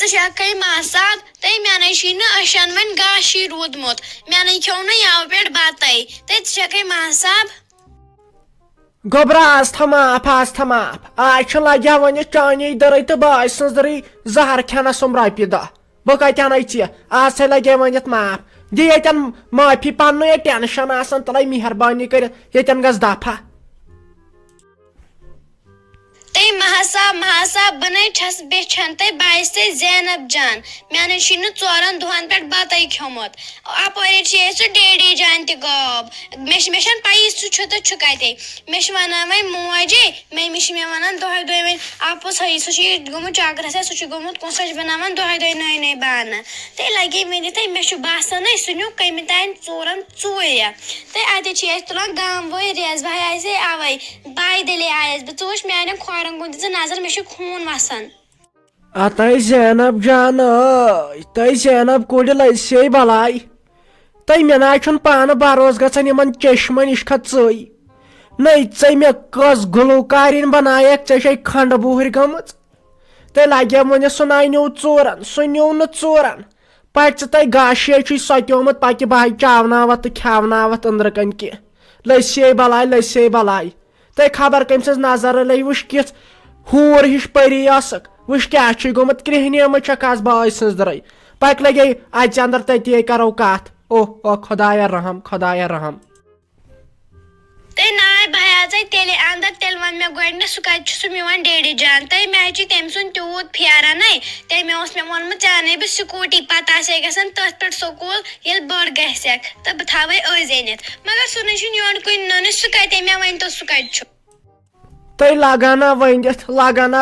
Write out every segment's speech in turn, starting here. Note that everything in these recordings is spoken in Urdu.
چھکے ماساد تے مے اشن ون گاشی رودمت مے کھو نا یو پہ بتے تے چھکے ماساب گوبرا آز تھماپ آج لگیا ون چانی درے تو باے سن درے زہر کھینس رۄپیہِ دہ بہ کتہِ انے آز لگے ونت معاف دی یتن معافی پن ٹینشن آسان تلے مہربانی کرت یتن گژھ دفع تے مہاسا بنے چھس بیچھن تے باعث تے زینب جان مے ژورن دہن پہ بتے کھومت اپوری سہ ڈیڈی جان تہ غاب مےٚ پی سہ تو کتے مے ونان وی موجے ممی مے ونان دہے دہے وی اپس ہی سہ گومت چکرس سہ گومت کن سہ بناوان دہے دہے نئے نئے بانہ تے لگے ونت مے باسان سہ نیو کمہ تان ژورن ژورِ تے اتھے تلان گام وٲلۍ ریز بھائی آسے اوے باے دلے آیس بہ ژٕ وٕچھ میانٮ۪ن کھورن کُن دِژٕ نظر مے خوٗن وسان اتائی زینب جان تہ زینب کُڑِ لٔجسے بلاے تہ مے نا چھُنہٕ پانہٕ بروس گژھان یمن چشمہ نش کھت ژٕے نٔے ژے مے کۄس گلوکارین بنایکھ ژے چھے کھنڈ بوہر گٔمٕژ تے لگیا ونس سُہ ناے نیو ژورن سُہ نیو نہٕ ژورن پتہٕ ژٕ تۄہہِ گاشے چھُے سۄتیومُت پکہِ بہے چاوناوتھ تہٕ کھیاوناوتھ أنٛدرٕ کٔنۍ کینٛہہ لٔسے بلاے تۄہہِ خبر کٔمۍ سٕنٛز نظر لے وٕچھ کِژھ ہوٗر ہِش پٔری ٲسٕکھ وٕچھ کیٛاہ چھُے گوٚمُت کرٛہنیمٕژ چھکھ آز باے سٕنٛز درے پتہٕ لگے اژِ انٛدر تٔتی کرو کتھ او خۄدایا رحم تے ناے بھیا تیلے اندر تیل ون مے گۄڈنیتھ سُہ کتہِ چھُ سُہ میون ڈیڈی جان تے مےٚ چھُ تٔمۍ سُنٛد تیوٗت پھیران تٔمۍ اوس مےٚ ووٚنمُت ژےٚ انے بہٕ سکوٗٹی پتہٕ آسے گژھان تٔتھۍ پٮ۪ٹھ سکوٗل ییٚلہِ بٔڑ گژھکھ تہٕ بہٕ تھاوے أزۍ أنِتھ مگر سُہ نہٕ چھُنہٕ یور کُنہِ نوٚنٕے سُہ کتے مےٚ ؤنۍتو سُہ کتہِ چھُ تۄہہِ لگانا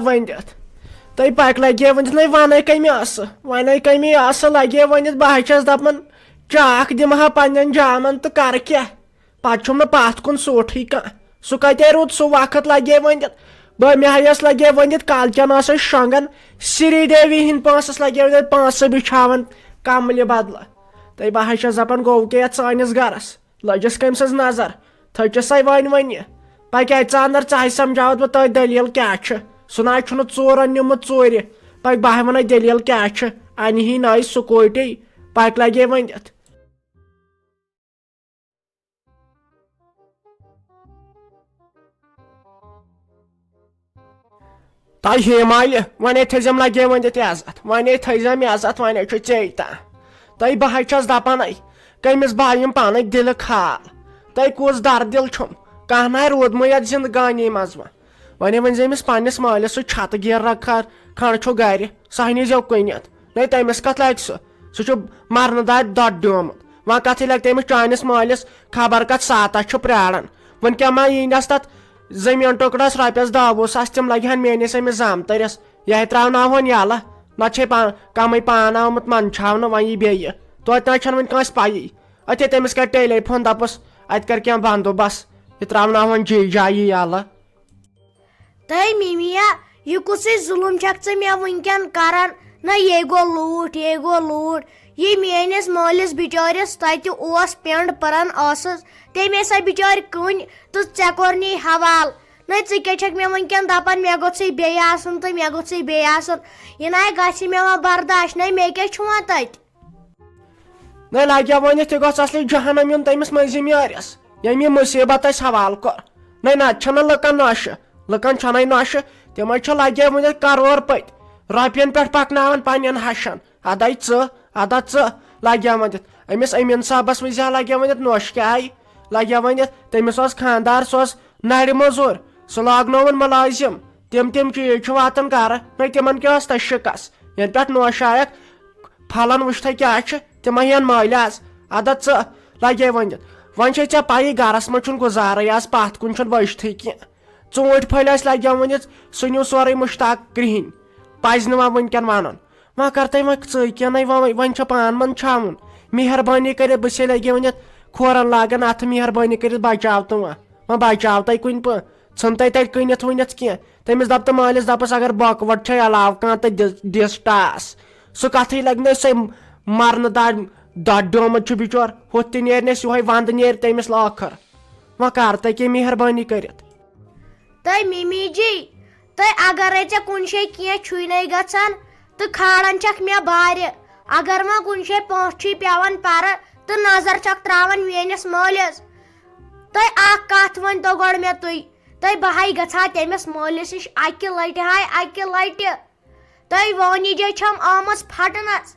ؤنِتھ تۄہہِ پکہِ لگے ؤنِتھ نَے ونے کمی آسہٕ لگے ؤنِتھ بہٕ چھس دپان چاک دِمہا پننٮ۪ن جامن تہٕ کرٕ کیٛاہ پتہٕ چھُم نہٕ پتھ کُن سوٗٹھٕے کانٛہہ سُہ کتے روٗد سُہ وقت لگے ؤنِتھ مےٚ یس لگے ؤنِتھ کالچن ٲس أسۍ شۄنٛگان سری دیوی ہٕنٛدۍ پونٛسس لگے ؤنِتھ پونٛسہٕ بچھاوان کملہِ بدلہٕ تہٕ بہٕ چھس دپان گوٚو کیٛاہ یتھ سٲنِس گرس لٔجس کٔمۍ سٕنٛز نظر تھٔچِس سا وۄنۍ پکہِ اژِ انٛدر ژےٚ سمجھاوتھ بہٕ تٔتھۍ دٔلیٖل کیٛاہ چھِ سُہ ناے چھُنہٕ ژورن نیوٗمُت ژوٗرِ پکہِ بہٕ ونَے دٔلیٖل کیٛاہ چھِ انہِ ہی نٔے سکوٗٹی پکہِ لگے ؤنِتھ تۄہہِ ہیمالہِ ونے تھٲیزٮ۪م لگے ؤنِتھ عزت ونے تھٲیزٮ۪م عزت ونے چھُ ژے تام تۄہہِ بہے چھس دپان کٔمِس بایم پانٕکۍ دِلہٕ کھال تۄہہِ کُس دردِل چھُم کانٛہہ ناے روٗدمُے یتھ زندگانی منٛز وۄنۍ ؤنۍ أمِس پننِس مٲلِس سُہ چھتہٕ گیر رکھا کھنڈ چھُ گرِ سۄ نیٖزیو کٕنِتھ نَے تٔمِس کتھ لگہِ سُہ چھُ مرنہٕ داد دۄد ڈیومُت وۄنۍ کتھٕے لگہِ تٔمِس چٲنِس مٲلِس خبر کتھ ساتس چھُ پیاران وۄنۍ کیٛاہ ما یٖنس تتھ زٔمیٖن ٹُکڑس رۄپیس 10-20 تِم لگہِ ہن میٲنِس أمِس زامتٕرِس یہے تراوناوہون یلہٕ نتہٕ چھے کمٕے پان آمُت منٛدچھاونہٕ وۄنۍ یی بیٚیہِ توتہِ ناے چھنہٕ وۄنۍ کٲنٛسہِ پیی اتھے تٔمِس کر ٹیلی فون دپُس اتہِ کر کینٛہہ بندوبست یہِ تراوناوہون جایہِ یلہٕ تہٕ مِمیا یہِ کُسٕے ظُلُم چھکھ ژٕ مےٚ وٕنکٮ۪ن کران نہ یے گوٚو لوٗٹھ یہِ میٲنِس مٲلِس بِچٲرِس تتہِ اوس پٮ۪نٛڈ پٔرن ٲسٕس تٔمۍ ٲسا بِچٲرۍ کٕنۍ تہٕ ژےٚ کوٚرنی حوالہٕ نہ ژٕ کیٛاہ چھکھ مےٚ وٕنکٮ۪ن دپان مےٚ گوٚژھُے بیٚیہِ آسُن تہٕ مےٚ گوٚژھُے بیٚیہِ آسُن یہِ ناے گژھِ مےٚ وۄنۍ برداش نَے مےٚ کیٛاہ چھُ وۄنۍ تتہِ نَے لگیا ؤنِتھ یہِ گوٚژھ اصلی جہنم یُن تٔمِس مٔنٛزِم یٲرِس ییٚمۍ یہِ مُصیبت اسہِ حوالہٕ کوٚر نَے نتہٕ چھنہٕ لُکن چھنٕے نۄشہِ تِمے چھِ لگے ؤنِتھ کرور پٔتۍ رۄپین پٮ۪ٹھ پکناوان پننٮ۪ن ہشن ادا ژٕ لگیا ؤنِتھ أمِس أمیٖن صٲبس وِزِ لگیا ؤنِتھ نۄش کیٛاہ آیہِ لگیا ؤنِتھ تٔمِس اوس خانٛدار سُہ اوس نرِ موٚزوٗر سُہ لاگنووُن مُلٲزِم تِم چیٖز چھِ واتان گرٕ نَے تِمن کیٛاہ ٲس تتھ شِکس ییٚلہِ پٮ۪ٹھ نۄش آیکھ پھلن وٕچھتھے کیٛاہ چھِ تِمے یِن مٲلۍ آز ادا ژٕ لگے ؤنِتھ وۄنۍ چھے ژےٚ پیی گرس منٛز چھُنہٕ گُزارے آز پتھ کُن چھُنہٕ وٕچھتھٕے کینٛہہ ژوٗنٛٹھۍ پھٔلۍ ٲسۍ لگیا ؤنِتھ سُہ نیوٗ سورُے مُشتاق کرٛہِنۍ پزِ نہٕ وۄنۍ وٕنکٮ۪ن ونُن وۄنۍ کر تُہۍ وۄنۍ ژٕے کینٛہہ وۄنۍ چھُ پان منٛدچھاوُن مہربٲنی کٔرِتھ بہٕ چھسے لگے ؤنِتھ کھورن لاگان اتھٕ مہربٲنی کٔرِتھ بچاو تہٕ وۄنۍ بچاو تۄہہِ کُنہِ پٲٹھۍ ژھٕن تۄہہِ تتہِ کٕنِتھ ؤنِتھ کینٛہہ تٔمِس دپ تہٕ مٲلِس دپس اگر بۄکہٕ وٹ چھے علاوٕ کانٛہہ تہٕ دِس ٹاس سُہ کتھٕے لگہِ نہٕ سُہ مرنہٕ دۄد ڈیومُت چھُ بِچور ہُتھ تہِ نیرنس یِہوے ونٛدٕ نیرِ تٔمِس ٲخر وۄنۍ کر تُہۍ کینٛہہ مہربٲنی کٔرِتھ تہٕ مِمی جی تہٕ اگرے ژےٚ کُنہِ جایہِ کینٛہہ چھُے نَے گژھان تو کھاڑان چھک مے بارِ اگر ما کُنہِ جایہِ پونٛسہٕ پیوان پرٕ تو نظر چھک تراوان میٲنِس مٲلِس تُہۍ اکھ کتھ ؤنۍتو گۄڈٕ مےٚ تُہۍ بہے گژھا تٔمِس مٲلِس نِش اکہِ لٹہِ ہاے اکہِ لٹہِ تُہۍ وٲنِجے چھم آمٕژ پھٹنس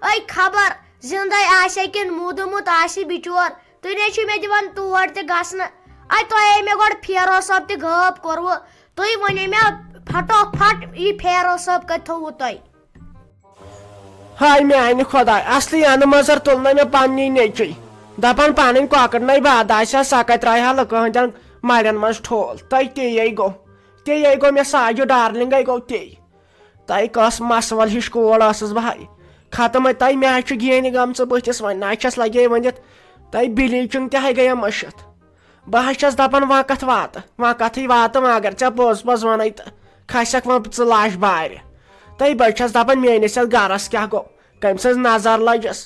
اے خبر زندے آسہِ کِنہٕ موٗدمُت آسہِ بِچور تُہۍ نے چھِو مےٚ دِوان تور تہِ گژھنہٕ اے تۄہے مےٚ گۄڈٕ پھیرو صٲب تہِ غٲب کوٚروٕ تُہۍ ؤنِو مےٚ پھٹو پھٹ یہِ پھیرو صٲب کتہِ تھوٚوٕ تۄہہِ ہاے میانہِ خۄداے اصلی انہٕ مزر تُل نہٕ مےٚ پننی نیٚچوۍ دپان پنٕنۍ کۄکر نَے باد آسہِ ہا سۄ کتہِ ترایہِ ہا لُکہٕ ہٕنٛدٮ۪ن مڑٮ۪ن منٛز ٹھوٗل تۄہہِ تے گوٚو مےٚ ساجو ڈارلنگے گوٚو تے تۄہہِ کۄس مسول ہِش کول ٲسٕس بہٕ ہاے ختم تۄہہِ مےٚ حظ چھُ گینہِ گٔمژٕ بٕتھِس وۄنۍ نہ چھس لگے ؤنِتھ تۄہہِ بِلیٖچِنگ تہِ ہے گٔیے مٔشِتھ بہٕ حظ چھس دپان وۄنۍ کتھ واتہٕ مگر ژےٚ پوٚز ونے تہٕ کھسکھ وۄنۍ ژٕ لاش بارِ تۄہہِ بہٕ چھس دپان میٲنِس یتھ گرس کیاہ گوٚو کٔمۍ سٕنٛز نظر لٔجِس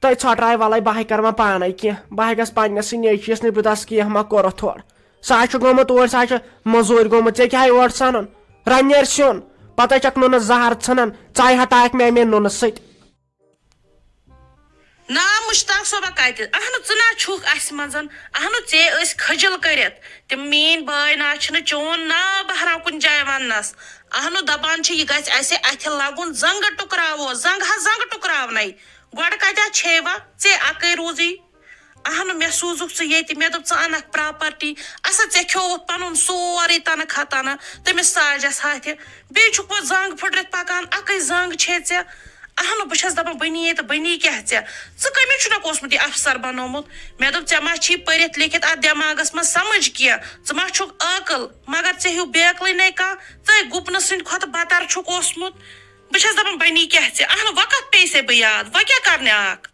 تۄہہِ ژھۄٹراے ولے بہٕ کرٕ وۄنۍ پانے کینٛہہ بہٕ گژھٕ پننسٕے نیٚچوِس نہٕ بہٕ دس کینٛہہ ما کوٚرُتھ ہورٕ سُہ حظ چھُ گوٚمُت اوٗرۍ سُہ حظ چھُ موٚزوٗرۍ گوٚمُت ژےٚ کیٛاہ اورٕ ژھنُن رنیر سیُن پتہٕ چھکھ نُنہٕ زہر ژھٕنان ژایہِ ہٹایکھ مےٚ نُنہٕ سۭتۍ نا مشتاق صٲبا کتہِ اہنو ژٕ نا چھُکھ اسہِ منٛز اہنو ژےٚ ٲسۍ کھٔجل کٔرِتھ تِم میٲنۍ بٲے نا چھِنہٕ چون ناو بہراو کُنہِ جایہِ وننس اہنو دپان چھِ یہِ گژھِ اسہِ اتھِ لگُن زنگہٕ ٹُکراوو زنگہٕ ٹُکراونَے گۄڈٕ کتیٛاہ چھیوا ژےٚ اکٲے روٗزٕے اہنو مےٚ سوٗزُکھ ژٕ ییٚتہِ مےٚ دوٚپ ژٕ انکھ پراپرٹی اسا ژےٚ کھیووُتھ پنُن سورُے تنخاہ تنہٕ تٔمِس ساجس ہتھِ بیٚیہِ چھُکھ پتہٕ زنگ پھٕٹرِتھ پکان اکٲے زنگ چھے ژےٚ اہنو بہٕ چھس دپان بنی تہٕ بنی کیٛاہ ژےٚ کٔمِس چھُنکھ اوسمُت یہِ افسر بنومُت مےٚ دوٚپ ژےٚ ما چھی پٔرِتھ لیکھِتھ اتھ دٮ۪ماغس منٛز سمجھ کینٛہہ ژٕ ما چھُکھ عٲقل مگر ژےٚ ہیوٗ بیکلٕے نے کانٛہہ ژےٚ گُپنہٕ سٕنٛدِ کھۄتہٕ بدتر چھُکھ اوسمُت بہٕ چھس دپان بنی کیٛاہ ژےٚ اہنو وۄنۍ کتھ پیٚیہِ سے بہٕ یاد وۄنۍ کیٛاہ کرنہِ اکھ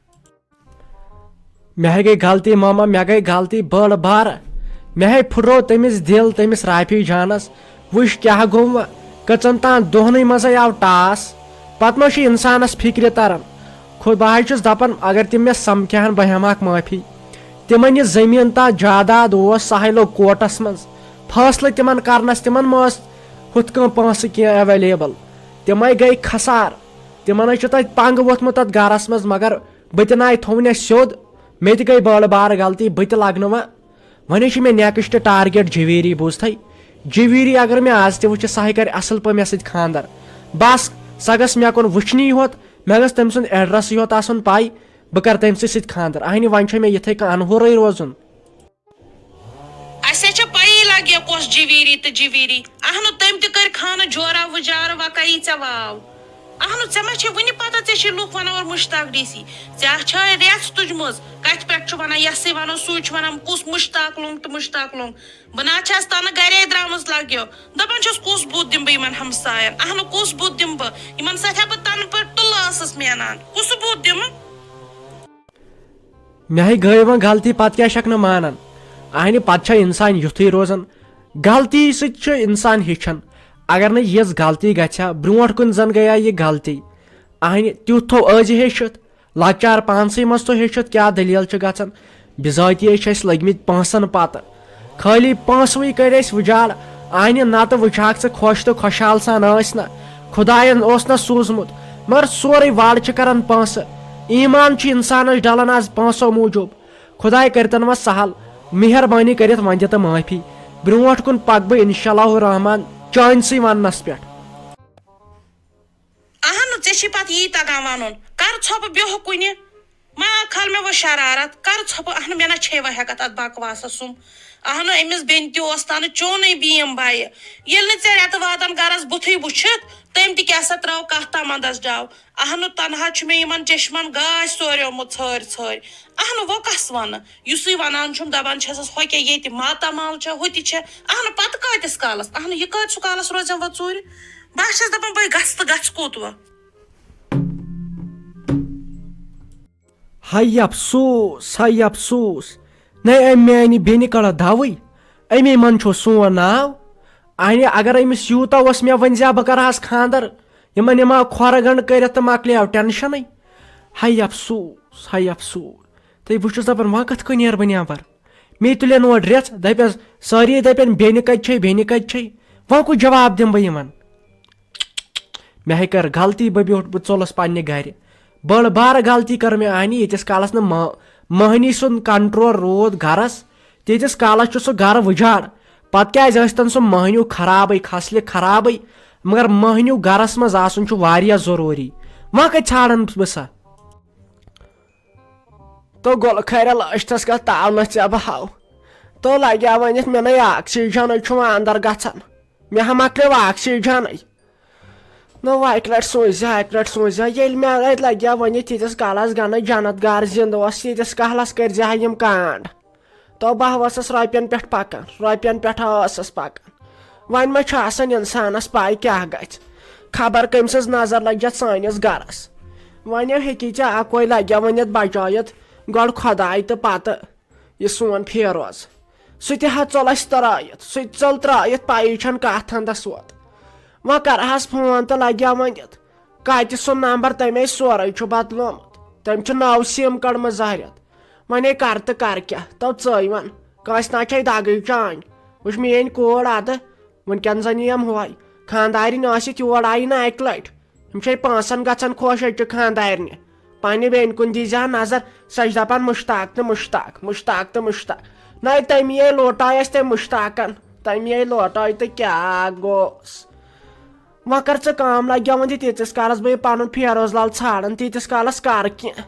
مےٚ گٔے غلطی ماما مےٚ گٔے غلطی بٔڑ بارٕ مےٚ پھُٹرو تٔمِس دِل تٔمِس رافی جانس وٕچھ کیٛاہ گوٚو وۄنۍ کٔژن تام دۄہنٕے منٛزے آو ٹاس پتہٕ ما چھُ انسانس فکرِ تران بہٕ حظ چھُس دپان اگر تِم مےٚ سمکھہن بہٕ ہٮ۪مہٕ معٲفی تِمن یہِ زٔمیٖن تہٕ جاداد اوس سُہ لوٚگ کوٹس منٛز فٲصلہٕ تِمن کرنس تِمن ما ٲس ہُتھ کٔنۍ پونٛسہٕ کینٛہہ ایویلیبل تِمے گٔے کھسار تِمن حظ چھُ تتہِ پنٛگ ووٚتھمُت تتھ گرس منٛز مگر بہٕ تہِ ناے تھوٚو نہٕ سیوٚد مےٚ تہِ گٔے بٔڑ بارٕ غلطی بہٕ تہِ لگنہٕ وۄنۍ چھُ مےٚ نیکسٹ ٹارگیٹ جویری بوٗزتھے جویری اگر مےٚ آز تہِ وٕچھِ سۄ کرِ اصل پٲٹھۍ مےٚ سۭتۍ خانٛدر بس سۄ گٔژھ مےٚ کُن وٕچھنی یوت مےٚ گٔژھ تٔمۍ سُنٛد ایڈرسٕے یوت آسُن پاے بہٕ کرٕ تٔمۍ سٕے سۭتۍ خانٛدر اہنہِ وۄنۍ چھُ مےٚ یِتھٕے کٔنۍ انہورٕے روزُن اسے چھےٚ پیی لگہِ کۄس جویری تہٕ جویری اہنو تٔمۍ تہِ کٔرۍ خانہٕ جورا وُجارٕ وکایی ژےٚ واو اہنو ژےٚ ما چھے وُنہِ پتہ ژےٚ چھِ لُکھ ونان اور مشتاق ڈی سی ژےٚ چھے رٮ۪ژھ تُجمٕژ کتھِ پٮ۪ٹھ چھُ ونان یسٕے ونو سُے چھُ ونان کُس مشتاق لوٚنگ تہٕ مشتاق لوٚنگ بہٕ نہ چھس تنہٕ گرے درامٕژ لگیو دپان چھس کُس بُتھ دِمہٕ بہٕ یِمن ہمساین اہنو کُس بُتھ دِمہٕ بہٕ یِمن سۭتۍ ہا بہٕ تنہٕ پٲٹھۍ تُلہٕ ٲسٕس مینان کُس بُتھ دِمہٕ مےٚ گٔے وۄنۍ غلطی پتہٕ کیٛاہ چھکھ نہٕ مانان اہنہِ پتہٕ چھا انسان یُتھُے روزان غلطی سۭتۍ چھُ انسان ہیٚچھان اگر نہٕ یِژھ غلطی گژھِ ہا برونٛٹھ کُن زن گٔیا یہِ غلطی اہنہِ تیُتھ تھوٚو أزۍ ہیٚچھِتھ لۄکچار پانسٕے منٛز تھوٚو ہیٚچھِتھ کیٛاہ دٔلیٖل چھِ گژھان بِذٲتی چھِ أسۍ لٔگمٕتۍ پونٛسن پتہٕ خٲلی پونٛسوٕے کٔرۍ أسۍ وُجاڑ اہنہِ نتہٕ وٕچھہاکھ ژٕ خۄش تہٕ خۄشحال سان ٲسۍ نہ خۄداین اوس نہ سوٗزمُت مگر سورُے وارٕ چھِ کران پونٛسہٕ ایٖمان چھُ انسانس ڈلان آز پونٛسو موٗجوٗب خۄداے کٔرتن وۄنۍ سہل مہربٲنی کٔرِتھ وۄنۍ دِ تہٕ معٲفی برونٛٹھ کُن پکہٕ بہٕ انشاء اللہ الرحمان چٲنسٕے وننس پٮ۪ٹھ اہنو ژےٚ چھی پتہٕ یی تگان ونُن کر ژھۄپہٕ بیوٚہہ کُنہِ ما کھال مےٚ وۄنۍ شرارت کر ژھۄپہٕ اہنو مےٚ نہ چھے وۄنۍ ہٮ۪کتھ اتھ بکواسس سُم اہنو أمِس بیٚنہِ تہِ اوس تنہٕ چونٕے بیٖم بایہِ ییٚلہِ نہٕ ژےٚ رٮ۪تہٕ واتان گرس بُتھٕے وٕچھِتھ تٔمۍ تہِ کیٛاہ سا ترٛٲو کتھ تام انٛدس ڈاو اہنو تنہا چھُ مےٚ یِمن چشمن گاش ژوریومُت ژھٲرۍ اہنو وۄنۍ کس ونہٕ یُسٕے ونان چھُم دپان چھسس ہۄ کیٛاہ ییٚتہِ ماتامال چھےٚ ہُہ تہِ چھےٚ اہنو پتہٕ کۭتِس کالس اہنو یہِ کۭتِس کالس روزن وۄنۍ ژوٗرِ بہٕ چھس دپان بہٕ گژھٕ تہٕ گژھٕ کوٚت وۄنۍ ہاے افسوٗس نے أمۍ میانہِ بیٚنہِ کڑ دَوٕے اَمے من چھُ سون ناو اَنہِ اگر أمِس یوٗتاہ اوس مےٚ ؤنۍ زِ بہٕ کرہس خانٛدر یِمن یِما کھۄرٕ گنٛڈ کٔرِتھ تہٕ مۄکلیو ٹٮ۪نشنٕے ہاے افسوٗس تہٕ بہٕ چھُس دپان وۄنۍ کِتھ کٔنۍ نیرٕ بہٕ نٮ۪بر مے تُلن اورٕ رٮ۪ژ دپٮ۪س سٲری دپن بیٚنہِ کتہِ چھے وۄنۍ کُس جواب دِمہٕ بہٕ یِمن مےٚ کٔر غلطی بہٕ ژوٚلُس پننہِ گرِ بٔڑ بار غلطی کٔر مےٚ انہِ ییٖتِس کالس نہٕ مٔہنی سُنٛد کنٹرول روٗد گرس تیٖتِس کالس چھُ سُہ گرٕ وٕجار پتہٕ کیازِ ٲسۍتن سُہ مٔہنیوٗ خرابٕے کھسلہِ خرابٕے مگر مٔہنیوٗ گرس منٛز آسُن چھُ واریاہ ضروٗری وۄنۍ کتہِ ژھانڈن بہٕ سا تو گۄلہٕ کھرِ لٲشتس گژھ تاونس ژےٚ بہٕ ہاو تو لگیٛاو ؤنِتھ مےٚ نَے آکسیجنٕے چھُ وۄنۍ انٛدر گژھان مےٚ ہا مۄکلیو آکسیجنٕے نو اکہِ لٹہِ سوٗنٛچزِ ییٚلہِ مےٚ اتہِ لگیٛاو ؤنِتھ تیٖتِس کالس گنٕے جنت گار زنٛدٕ اوس تیٖتِس کالس کٔرزِ ہا یِم کانٛڈ تو بہٕ ؤژھٕس رۄپین پٮ۪ٹھ پکان رۄپین پٮ۪ٹھ ٲسٕس پکان وۄنۍ ما چھُ آسان انسانس پاے کیاہ گژھِ خبر کٔمۍ سٕنٛز نظر لگہِ یتھ سٲنِس گرس وۄنۍ ہیٚکی ژےٚ اکوے لگیٛاو ؤنِتھ بچٲیِتھ گۄڈٕ خۄداے تہٕ پتہٕ یہِ سون فیروز سُہ تہِ حظ ژوٚل اسہِ ترٲیِتھ سُہ تہِ ژوٚل ترٲیِتھ پایی چھنہٕ کتھ ہندس ووت وۄنۍ کرہس فون تہٕ لگیٛاو ؤنِتھ کتہِ سُہ نمبر تٔمۍ سورُے چھُ بدلومُت تٔمۍ چھُ نٔو سِم کٔڑمٕژ زہرِتھ وۄنۍ کر تہٕ کر کیاہ تو ژٕے ون کٲنٛسہِ نہ چھے دگٕے چٲنۍ وٕچھ میٲنۍ کوٗر ادٕ وٕنکیٚن زن یِم ہوے خاندارِنۍ ٲسِتھ یور آیہِ نہٕ اکہِ لٹہِ یِم چھے پانٛژن گژھان خۄش أچہِ خاندارنہِ پننہِ بیٚنہِ کُن دیٖزِ ہا نظر سۄ چھِ دپان مُشتاق تہٕ مُشتاق مُشتاق تہٕ مُشتاق نَے تٔمی آیہِ لوٹاے اسہِ تٔمۍ مُشتاقن تٔمی آیہِ لوٹاے تہٕ کیاہ گوٚوس وۄنۍ کر ژٕ کٲم لگیٛاو ؤنِتھ تیٖتِس کالس بہٕ یہِ پنُن فیروز لال ژھانڈان تیٖتِس کالس کر کینٛہہ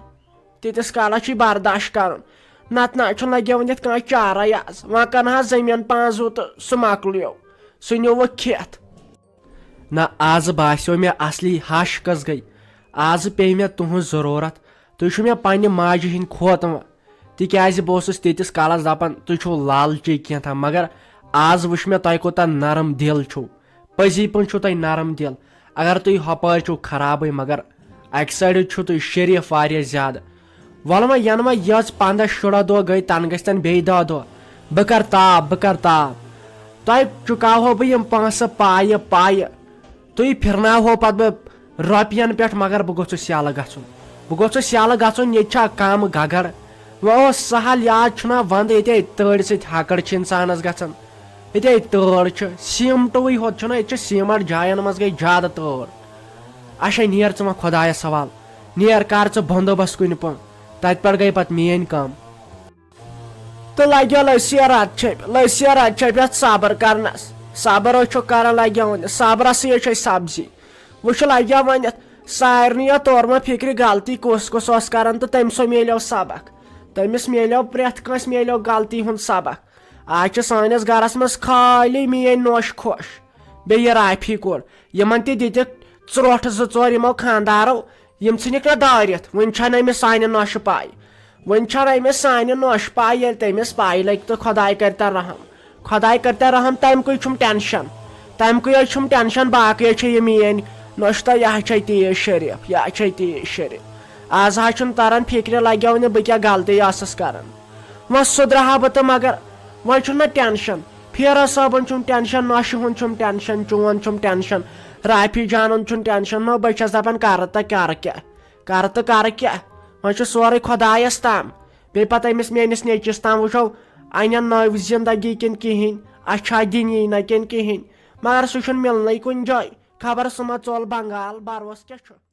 تیٖتِس کالس چھُے برداش کرُن نتہٕ نہ چھُنہٕ لگیٛاو ؤنِتھ کٲنٛسہِ چارے آز وۄنۍ کرن حظ زٔمیٖن پانٛژھ تہٕ سُہ مۄکلیو سُہ نیوٗوُکھ کھٮ۪تھ نہ آز باسیو مےٚ اصلی ہش کٔژ گٔے آز پیٚیہِ مےٚ تُہنٛز ضروٗرت تُہۍ چھِو مےٚ پننہِ ماجہِ ہٕنٛدۍ کھوتہٕ وۄنۍ تِکیازِ بہٕ اوسُس تیٖتِس کالس دپان تُہۍ چھِو لالچی کینٛژھا مگر آز وٕچھ مےٚ تۄہہِ کوٗتاہ نرم دِل چھُو پٔزی پٲٹھۍ چھُو تۄہہِ نرم دِل اگر تُہۍ ہۄپٲرۍ چھِو خرابٕے مگر اکہِ سایڈٕ چھُو تُہۍ شریٖف واریاہ زیادٕ وۄلہٕ وۄنۍ ینہٕ وۄنۍ یٔژ 15-16 دۄہ گٔے تنہٕ گژھتن بیٚیہِ 10 دۄہ بہٕ کرٕ تاپ تۄہہِ چُکاوہو بہٕ یِم پونٛسہٕ پایہِ تُہۍ پھرناوہو پتہٕ بہٕ رۄپین پٮ۪ٹھ مگر بہٕ گوٚژھُس یلہٕ گژھُن ییٚتہِ چھا کم گگر وۄنۍ اوس سہل یاد چھُنہ ونٛدٕ ییٚتے تۭرِ سۭتۍ ہکڑ چھِ انسانس گژھان ییٚتے تۭر چھِ سیٖمٹوٕے ہوت چھُنہ ییٚتہِ چھِ سیٖمٹ جاین منٛز گٔے زیادٕ تۭر اچھا نیر ژٕ وۄنۍ خۄدایس حوال نیر کر ژٕ بندوبست کُنہِ پٲٹھۍ تتہِ پٮ۪ٹھ گٔے پتہٕ میٲنۍ کٲم تہٕ لگیو لٔسی رات چھپہِ اتھ صبر کرنس صبر چھُ کران لگیو ؤنِتھ صبرسٕے چھِ سبزی وٕچھ لگیو ؤنِتھ سارنٕے تورمہ فکرِ غلطی کُس اوس کران تہٕ تٔمۍ سُہ میلیو سبق تٔمِس میلیو پرٛٮ۪تھ کٲنٛسہِ میلیو غلطی ہُنٛد سبق آز چھِ سٲنِس گرس منٛز خٲلی میٲنۍ نوش خۄش بیٚیہِ یہِ رافی کوٚر یِمن تہِ دِتِکھ ژرٛوٹھ 2-4 یِمو خاندارو یِم ژھٕنِکھ نہ دٲرِتھ وُنہِ چھنہٕ أمِس سانہِ نوشہِ پاے ییٚلہِ تٔمِس پاے لگہِ تہٕ خۄداے کرتن رحم تمہِ کُے چھُم ٹٮ۪نشن باقٕے چھِ یہِ میٲنۍ نوش تہٕ یہِ چھے تیٖژ شریٖف آز حظ چھُنہٕ تران فکرِ لگیو نہٕ بہٕ کیٛاہ غلطی ٲسٕس کران وۄنۍ سُدرٕہا بہٕ تہٕ مگر وۄنۍ چھُم نہ ٹٮ۪نشن فیروز صٲبُن چھُم ٹٮ۪نشن نوشہِ ہُنٛد چھُم ٹٮ۪نشن چون چھُم ٹٮ۪نشن رافی جانُن چھُم ٹٮ۪نشن نہ بہٕ چھس دپان کرٕ کیٛاہ وۄنۍ چھُ سورُے خۄدایس تام بیٚیہِ پتہٕ أمِس میٲنِس نیٚچوِس تام وٕچھو انٮ۪ن نٔو زندگی کِنہٕ کِہینۍ اَسہِ چھا دِنی نہ کِنہٕ کِہینۍ مگر سُہ چھُنہٕ مِلنٕے کُنہِ جایہِ خبر سُہ ما ژوٚل بنگال بروس کیٛاہ چھُ